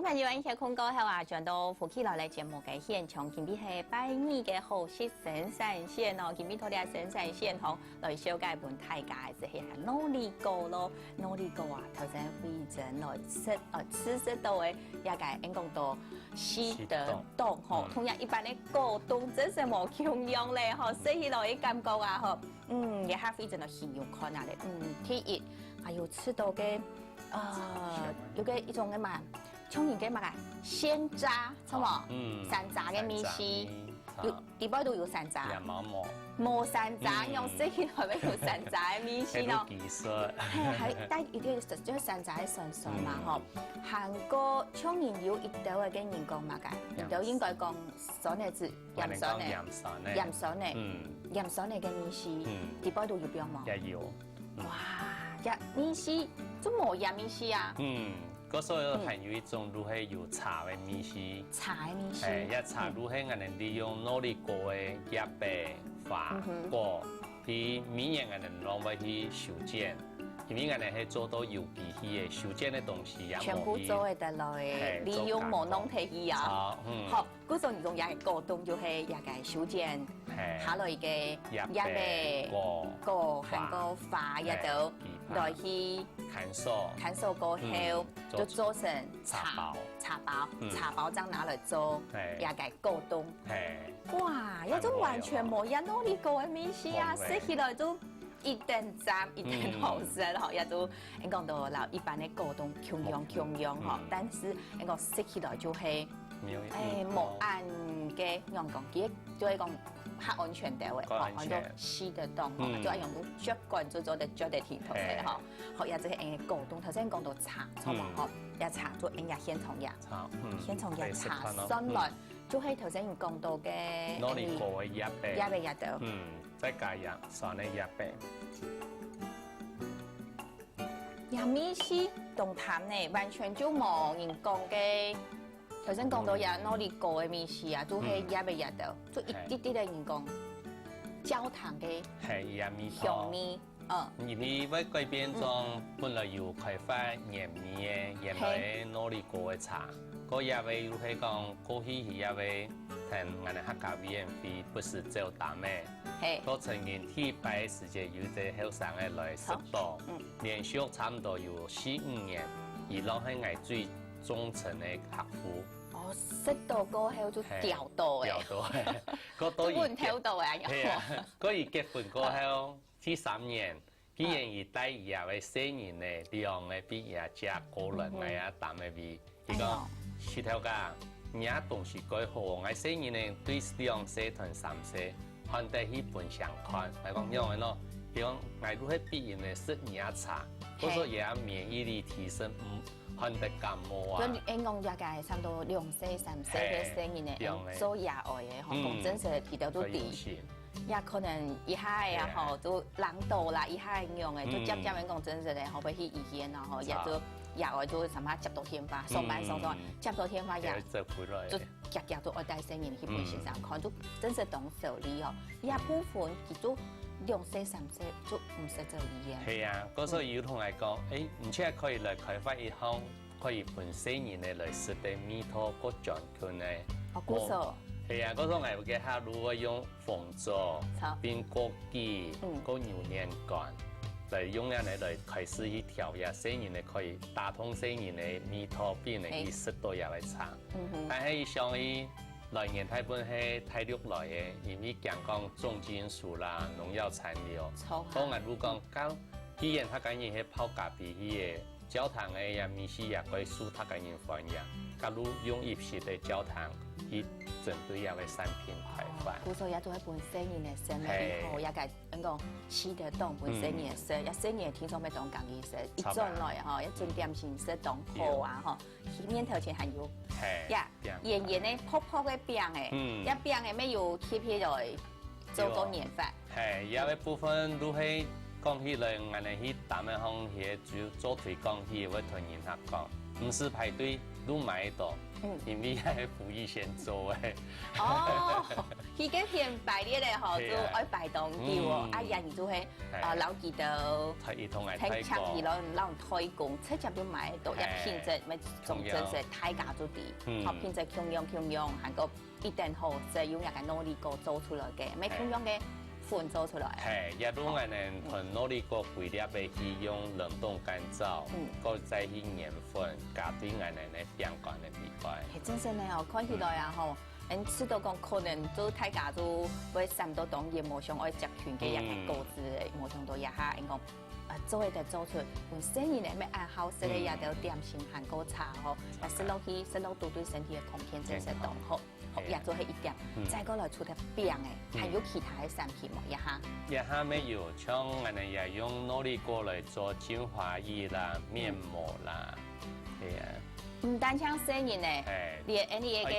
朋友，一些空歌後啊，上到福氣來嚟節目嘅現場，今邊係拜二嘅好食生產線哦，今邊拖啲生產線同來小解本大家係係努力過咯，努力過啊，頭先會整來吃到嘅一個應講到西德凍吼，同樣一般嘅果凍真係冇營養咧，吼，食起來嘅感覺啊，吼，也係非常的喜歡看下咧，第一還有吃到嘅有個一種嘅嘛。沖完嘅乜啊？鮮榨，錯冇？山楂嘅米絲，有啲包都有山楂。冇山楂，用食起來咪有山楂嘅米絲咯。係，但一定要食咗山蔗嘅順順嘛，嗬。韓國沖完有一道嘅跟人講乜㗎？一道應該講酸嘅字，鹽酸嘅，鹽酸嘅，鹽酸嘅米絲，啲包都有標冇？也有。哇，呀米絲，做冇鹽米絲啊？嗰所以還有一種如係有茶嘅米絲，茶嘅米絲，一茶如係我哋利用努力過嘅葉白花果，去米嘢我哋攞嚟去修剪，因為我哋係做到有機器嘅修剪嘅東西也全部做得來，利用無弄體器啊，好，嗰種用也係果凍，就係也係修剪下來嘅葉白果，韓國花也就來去。砍熟過後就做成茶包將拿來做也個果凍。哇，一種完全冇人努力過嘅米絲啊，食起來都一定讚一定好食嗬，也都應講到嗱一般嘅果凍強樣嗬，但是應該食起來就係冇按嘅樣講，佢就係講。較安全啲嘅，我都試得當，就係用到竹棍做咗啲竹嘅甜頭嘅嗬，學也就係誒果凍，頭先講到茶，錯冇嗬，一茶做誒也先同呀，先從一茶上來，就係頭先講到嘅努力過嘅葉白到，再加入酸嘅葉白，呀米絲同淡呢，完全就冇人講嘅。頭先講到有努力過嘅米絲啊，都係葉白到，就一啲啲嘅人講焦糖嘅香米，因為喺嗰邊裝本來有開發鹽米嘅，鹽嚟努力過嘅茶，嗰葉白如係講過去葉白同我哋客家 VMV 不是只有打咩，嗰曾經ที่ไป時間有啲後生嘅來食到，連續差唔多有4-5年，而落喺我最忠誠嘅客戶。哦，食到過後就掉到嘅，嗰都已跳到啊！係啊，嗰而結婚過後第3年，既然而帶兒啊為4年咧，兩個比也加個人嘅啊，但係比呢個石頭家，你啊東西改好，我4年咧對2歲同3歲，看得起本相看，係講樣嘅咯。比如我如果必然咧食兒茶，嗰時也免疫力提升，看得感冒啊！就應講也係差唔多2歲、3歲嘅4年咧，做野外嘅，講真實提到都低，也可能一下也好都冷到啦，一下樣嘅，就漸漸講真實嘅，後尾去醫院然後也就野外就什麼接到天花，上班接到天花也就日都愛帶4年去培訓上看，都真實懂手理哦，一部分佢都。2歲、3歲就唔識做嘢。係啊，嗰時候有同嚟講，唔知可以嚟開發一項可以本4年嘅嚟食啲米托嗰種佢咧。古數。係啊，嗰時候我嘅客如果用鳳爪、變果機、嗰牛年乾嚟用咧嚟開始去調呀4年嘅可以打通4年嘅米托變嚟去食到入嚟茶。但係上去。來年太本係太綠來嘅，因為講重金屬啦、農藥殘留。當然如講講，既然他講嘢係泡咖啡嘅焦糖嘅呀米絲也可以輸他講嘢反應，假如用一批嘅焦糖去針對呀嘅產品開發。古時也做一本4年嘅生以後，也個講試得當本4年嘅生，一4年聽說咩當講意思，一轉來嗬，一轉點先識當好啊嗬，面頭前還有。呀，圓圓的泡泡嘅餅誒，一餅嘅咩要貼起來做個年法。係，有一部分都係講起來，我哋去打咩行業就做推廣去，會同人客講，唔是排隊，都买到，因为係傅以前做嘅。哦，佢嘅片排列咧吼，就愛排檔叫哦，啊人就係老記到，聽唱佢攞推廣，直接就買到，一品質咪總之係大家都啲，好品質強樣，韓國一定好，就用一個努力過做出來嘅，咩強樣嘅。款做出來，係，亦都我哋同努力過規劃嘅去用冷凍乾燥，個再去鹽分，加對我哋嘅相關嘅比賽。係真正咧哦，看起來啊吼，你知道講可能都大家都會三到當然冇想愛集團嘅一個果子，冇想到一下應講做一啲做出，本身人哋咩愛好食嘅也都點心韓國茶吼，但食落去食落都對身體嘅貢獻真係當好。也做係一點，再過來出啲餅嘅，還有其他嘅產品冇？一下沒有，像我哋也用努力過來做精華液啦、面膜啦，係啊。唔單像生人咧，連呢個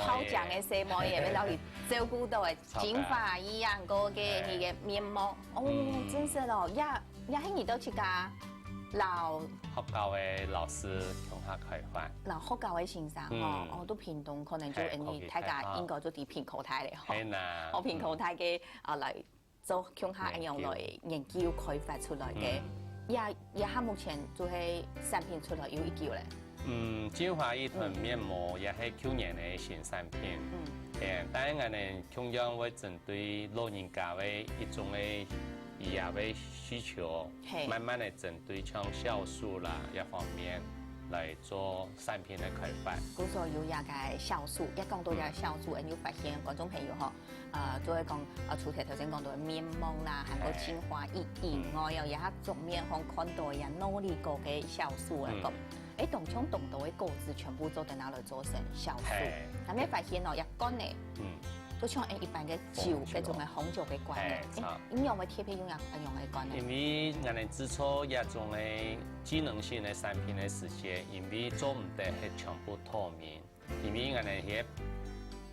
好醬嘅細膜嘢，俾攞去照顧到嘅精華液啊，嗰嘅你嘅面膜，哦，真係咯，也係你都去㗎。老學校嘅老師同下開發，老學校嘅先生哦，都屏東可能就你大家應該都啲屏科台嚟，係啦，我屏科台嘅嚟做向下一樣來研究開發出來嘅，也下目前就係產品出來有一叫咧。精華液同面膜也係去年嘅新產品，但係我哋同樣會針對老人家嘅一種嘅以下嘅需求，慢慢嚟針對像酵素啦一方面嚟做產品嘅開發。嗰個有一個酵素，一講到一個酵素，你要發現觀眾朋友嗬，就會講除咗頭先講到面膜啦，還有精華液以外，有一種面向看到有努力過嘅酵素嚟講，當場動到嘅果子全部都喺拿來做成酵素，咁你發現哦，一乾咧。都像一般嘅酒，嗰種嘅紅酒嘅罐咧，應用嘅貼片用一用嘅罐咧。因為我哋製作一種嘅機能性嘅產品嘅時間，因為做唔得係全部透明，因為我哋喺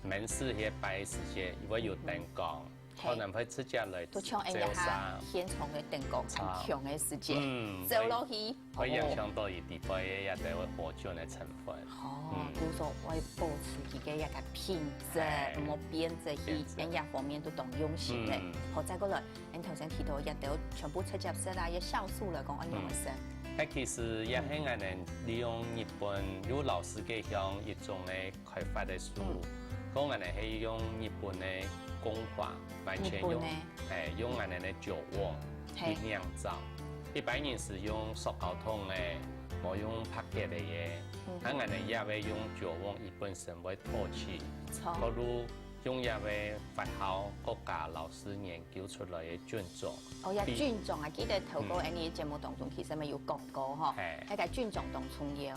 門市喺擺時間，如果有燈光，可能會直接嚟都像一下現場嘅燈光咁強嘅時間，走落去會影響到伊地方嘅一啲活菌嘅成分。就是說為保持自己一個品質，唔好變質，去營養方面都當用心嘅。好，再過來，你頭先提到一條全部直接式啦，一酵素嚟講，一樣嘅事。其實也係我哋利用日本有老師嘅向一種嘅開發嘅書，講我哋係用日本嘅工法，完全用用我哋嘅酒甕去釀造。一般人是用塑膠桶嘅。冇用拍嘅嘅嘢，喺我哋也會用酒甕，伊本身會透氣。嗰度用也會發酵國家老師研究出來嘅菌種。哦，有菌種啊！記得頭個啲節目當中其實咪有講過嗬，喺個菌種當中要。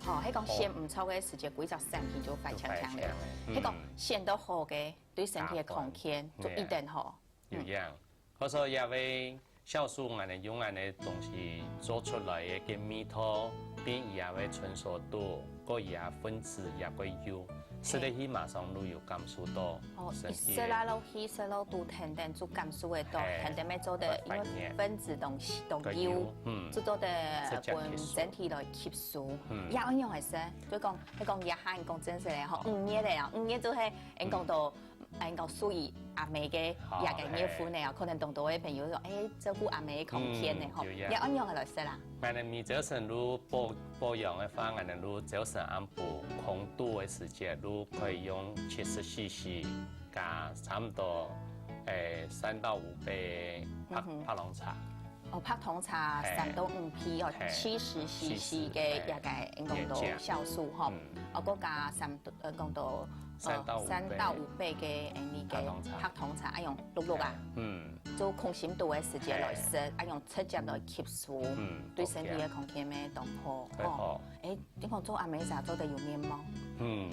好，喺講先唔錯嘅時節，幾隻產品就發強強嘅。喺講先都好嘅，對身體嘅抗菌就一定好。有樣，嗰時候也會。酵素我哋用我哋東西做出來嘅嘅味道，變也會成熟度，個也分子也會有，食得起馬上都有感受到。哦，食啦落去，食落都甜甜，就感受得到，甜甜咩做的，因為分子東西都有，做到的本身體來吸收。也一樣係食，就講你講一下，你講真實咧，嗬，5月嚟，5月就係你講到。應該屬於阿妹嘅一個熱乎呢，可能同到嘅朋友說，照顧阿妹抗天呢，嗬，也按樣嘅來食啦。我哋咪早晨如保養嘅話，我哋如早晨按部空度嘅時間，如可以用70 cc 加差唔多3到5杯拍濃茶。哦，拍糖茶3到5批哦，70 cc 嘅一個應該到酵素嗬，嗰加講到。3到5杯嘅呢嘅黑糖茶，用綠啊，做空心度嘅時間來食，用直接來吸收，對身體嘅抗菌咩都好。哦，點講做阿妹茶做得有面膜，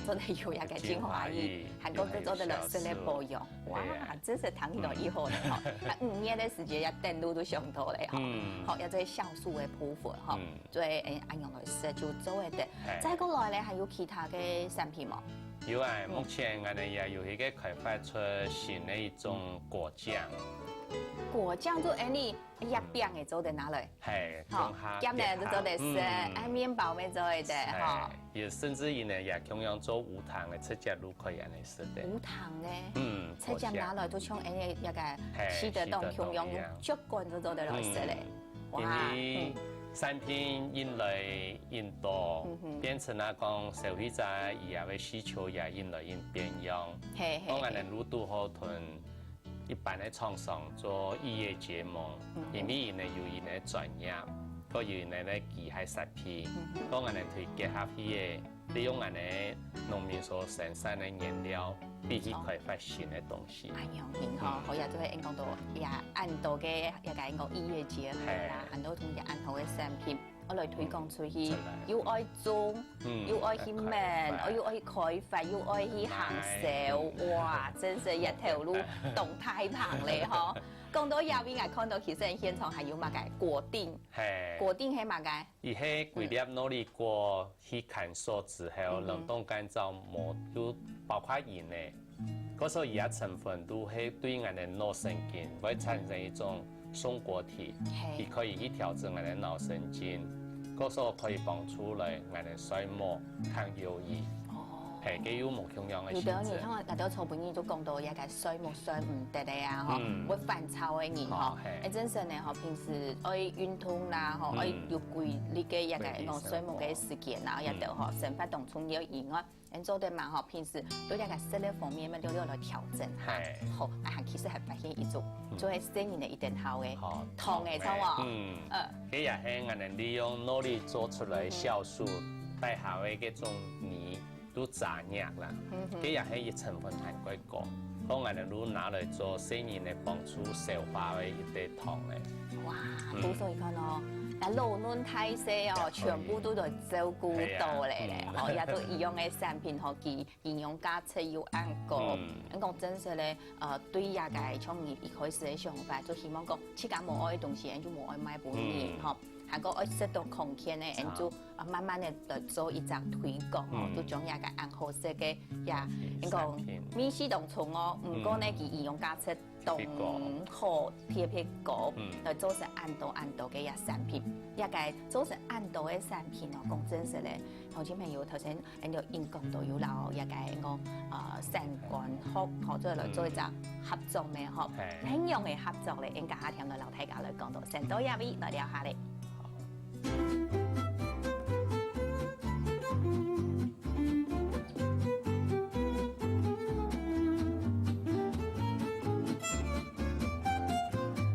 做得有一個精華液，韓國都做得來食嚟保養，哇，真是談起來以後咧，嗬，5年嘅時間一定路都上到嚟，嗬，好，有啲酵素嘅部分，嗬，所以按用來食就做得。再過來咧，還有其他嘅產品冇？有啊，目前我哋也有一個開發出新的一種果醬，果酱做安尼压饼嘅做在哪里？係，咸咧就做在食，按面包咪做的吼。也甚至於呢，也同樣做無糖嘅赤腳都可以安尼食的。無糖咧，赤腳拿來都像安尼一個吃得當同樣足罐都做得來食咧。哇！產品越來越多，變成啊講消費者以後嘅需求也越來越變樣。當然呢，路途好屯。一般的廠商做異業結盟，因為呢有伊呢專業，個有伊呢機械設備，當然呢去結合起嘅，利用安尼農民所生產的原料，必須開發新的東西。哎呀，好，好呀，都係講到也按到嘅一個異業結合啦，很多同嘢按好嘅產品。我來推廣出去，要愛種，要愛去問，我要愛去開發，要愛去行銷，哇！真是一條路動太長咧嗬。講到入邊啊，看到其實現場係有乜嘅果丁，果丁係乜嘅？伊係規粒努力過去乾燥之後，冷凍乾燥冇，有包括鹽咧。嗰時候伊嘅成分都係對我哋腦神經會產生一種松果體，伊可以去調整我哋腦神經，嗰時候可以幫助嚟我哋衰毛、抗憂鬱。係幾有無同樣嘅性質。有啲人像我哋草本人都講到一個衰毛衰唔得咧啊，嗬，會煩躁嘅人嗬，誒真正咧嗬，平時愛運動啦，嗬，愛要規律嘅一個衰毛嘅時間啦，一度嗬，生活當中要以外，人做得嘛嗬，平時對一個食力方面咪都要來調整下，好，啊其實係發現一種，做係生意嘅一定好嘅，糖嘅錯喎，佢也係我哋利用努力做出來酵素帶下嘅嗰種泥。都炸藥啦，佢也係一成分太過高，當我哋都拿嚟做生意嚟幫助消化嘅一啲糖咧。哇，到所以講咯，啊老嫩太細哦，全部都嚟照顧到嚟咧，哦，也都一樣嘅產品可以營養價值又啱高。咁講真實咧，對一個創業一開始嘅想法，就希望講自家冇愛嘅東西，就冇愛賣本嘢，嗬。還個愛適當空間咧，然就慢慢地來做一隻推廣哦，都將一個按好食嘅也，應講米絲當從哦，唔過呢佢營養價值當好特別高，來做成按度嘅一產品，一個做成按度嘅產品哦，講真實咧，同志朋友頭先人就應講到有啦，一個成關學學咗來做一隻合作嘅學，輕用嘅合作咧，應該下條來留大家來講到成多一位來聊下咧。